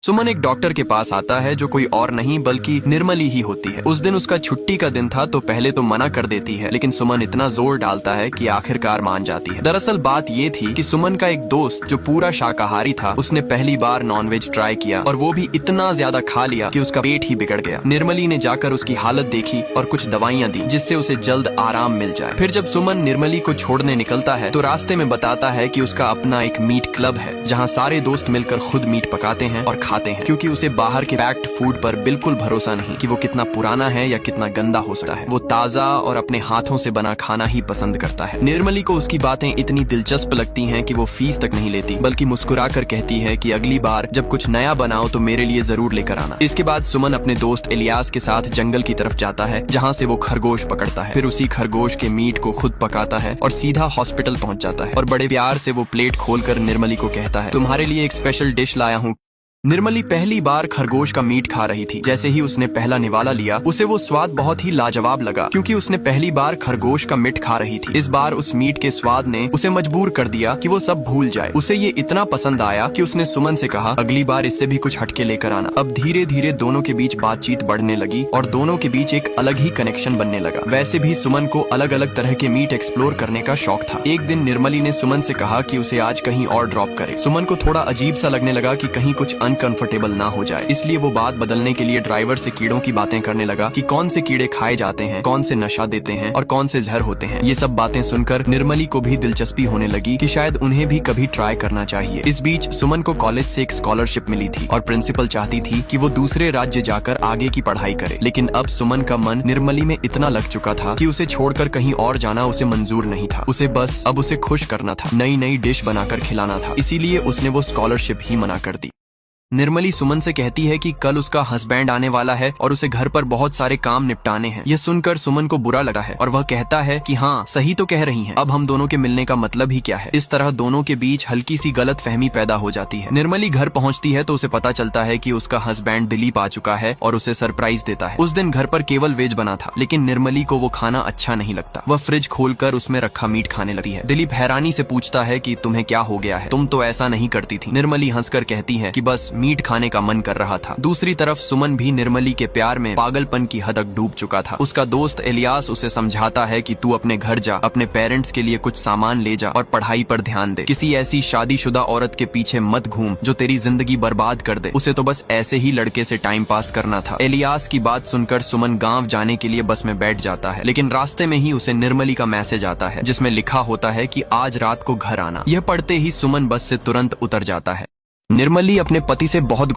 सुमन एक डॉक्टर के पास आता है जो कोई और नहीं बल्कि निर्मली ही होती है। उस दिन उसका छुट्टी का दिन था तो पहले तो मना कर देती है, लेकिन सुमन इतना जोर डालता है कि आखिरकार मान जाती है। दरअसल बात ये थी कि सुमन का एक दोस्त जो पूरा शाकाहारी था, उसने पहली बार नॉनवेज ट्राई किया और वो भी इतना ज्यादा खा लिया कि उसका पेट ही बिगड़ गया। निर्मली ने जाकर उसकी हालत देखी और कुछ दवाइयाँ दी जिससे उसे जल्द आराम मिल जाए। फिर जब सुमन निर्मली को छोड़ने निकलता है तो रास्ते में बताता है कि उसका अपना एक मीट क्लब है जहाँ सारे दोस्त मिलकर खुद मीट पकाते हैं और खाते हैं, क्योंकि उसे बाहर के पैक्ड फूड पर बिल्कुल भरोसा नहीं कि वो कितना पुराना है या कितना गंदा हो सकता है। वो ताजा और अपने हाथों से बना खाना ही पसंद करता है। निर्मली को उसकी बातें इतनी दिलचस्प लगती हैं कि वो फीस तक नहीं लेती, बल्कि मुस्कुराकर कहती है कि अगली बार जब कुछ नया बनाओ तो मेरे लिए जरूर लेकर आना। इसके बाद सुमन अपने दोस्त इलियास के साथ जंगल की तरफ जाता है जहाँ से वो खरगोश पकड़ता है। फिर उसी खरगोश के मीट को खुद पकाता है और सीधा हॉस्पिटल पहुँच जाता है और बड़े प्यार से वो प्लेट खोलकर निर्मली को कहता है, तुम्हारे लिए एक स्पेशल डिश लाया हूँ। निर्मली पहली बार खरगोश का मीट खा रही थी। जैसे ही उसने पहला निवाला लिया उसे वो स्वाद बहुत ही लाजवाब लगा, क्योंकि उसने पहली बार खरगोश का मीट खा रही थी। इस बार उस मीट के स्वाद ने उसे मजबूर कर दिया कि वो सब भूल जाए। उसे ये इतना पसंद आया कि उसने सुमन से कहा, अगली बार इससे भी कुछ हटके लेकर आना। अब धीरे धीरे दोनों के बीच बातचीत बढ़ने लगी और दोनों के बीच एक अलग ही कनेक्शन बनने लगा। वैसे भी सुमन को अलग अलग तरह के मीट एक्सप्लोर करने का शौक था। एक दिन निर्मली ने सुमन से कहा कि उसे आज कहीं और ड्रॉप करे। सुमन को थोड़ा अजीब सा लगने लगा कि कहीं कुछ अनकंफर्टेबल ना हो जाए, इसलिए वो बात बदलने के लिए ड्राइवर से कीड़ों की बातें करने लगा कि कौन से कीड़े खाए जाते हैं, कौन से नशा देते हैं और कौन से जहर होते हैं। ये सब बातें सुनकर निर्मली को भी दिलचस्पी होने लगी कि शायद उन्हें भी कभी ट्राई करना चाहिए। इस बीच सुमन को कॉलेज से एक स्कॉलरशिप मिली थी और प्रिंसिपल चाहती थी कि वो दूसरे राज्य जाकर आगे की पढ़ाई करे, लेकिन अब सुमन का मन निर्मली में इतना लग चुका था कि उसे छोड़कर कहीं और जाना उसे मंजूर नहीं था। उसे बस अब उसे खुश करना था, नई नई डिश बनाकर खिलाना था, इसीलिए उसने वो स्कॉलरशिप ही मना कर दी। निर्मली सुमन से कहती है कि कल उसका हस्बैंड आने वाला है और उसे घर पर बहुत सारे काम निपटाने हैं। ये सुनकर सुमन को बुरा लगा है और वह कहता है कि हाँ, सही तो कह रही हैं, अब हम दोनों के मिलने का मतलब ही क्या है। इस तरह दोनों के बीच हल्की सी गलत फहमी पैदा हो जाती है। निर्मली घर पहुंचती है तो उसे पता चलता है कि उसका हस्बैंड दिलीप आ चुका है और उसे सरप्राइज देता है। उस दिन घर पर केवल वेज बना था, लेकिन निर्मली को वो खाना अच्छा नहीं लगता। वह फ्रिज खोलकर उसमें रखा मीट खाने लगती है। दिलीप हैरानी से पूछता है कि तुम्हें क्या हो गया है, तुम तो ऐसा नहीं करती थी। निर्मली हंसकर कहती है कि बस मीट खाने का मन कर रहा था। दूसरी तरफ सुमन भी निर्मली के प्यार में पागलपन की हद तक डूब चुका था। उसका दोस्त इलियास उसे समझाता है कि तू अपने घर जा, अपने पेरेंट्स के लिए कुछ सामान ले जा और पढ़ाई पर ध्यान दे। किसी ऐसी शादीशुदा औरत के पीछे मत घूम जो तेरी जिंदगी बर्बाद कर दे। उसे तो बस ऐसे ही लड़के से टाइम पास करना था। इलियास की बात सुनकर सुमन गाँव जाने के लिए बस में बैठ जाता है, लेकिन रास्ते में ही उसे निर्मली का मैसेज आता है जिसमें लिखा होता है कि आज रात को घर आना। यह पढ़ते ही सुमन बस से तुरंत उतर जाता है। निर्मली अपने पति से बहुत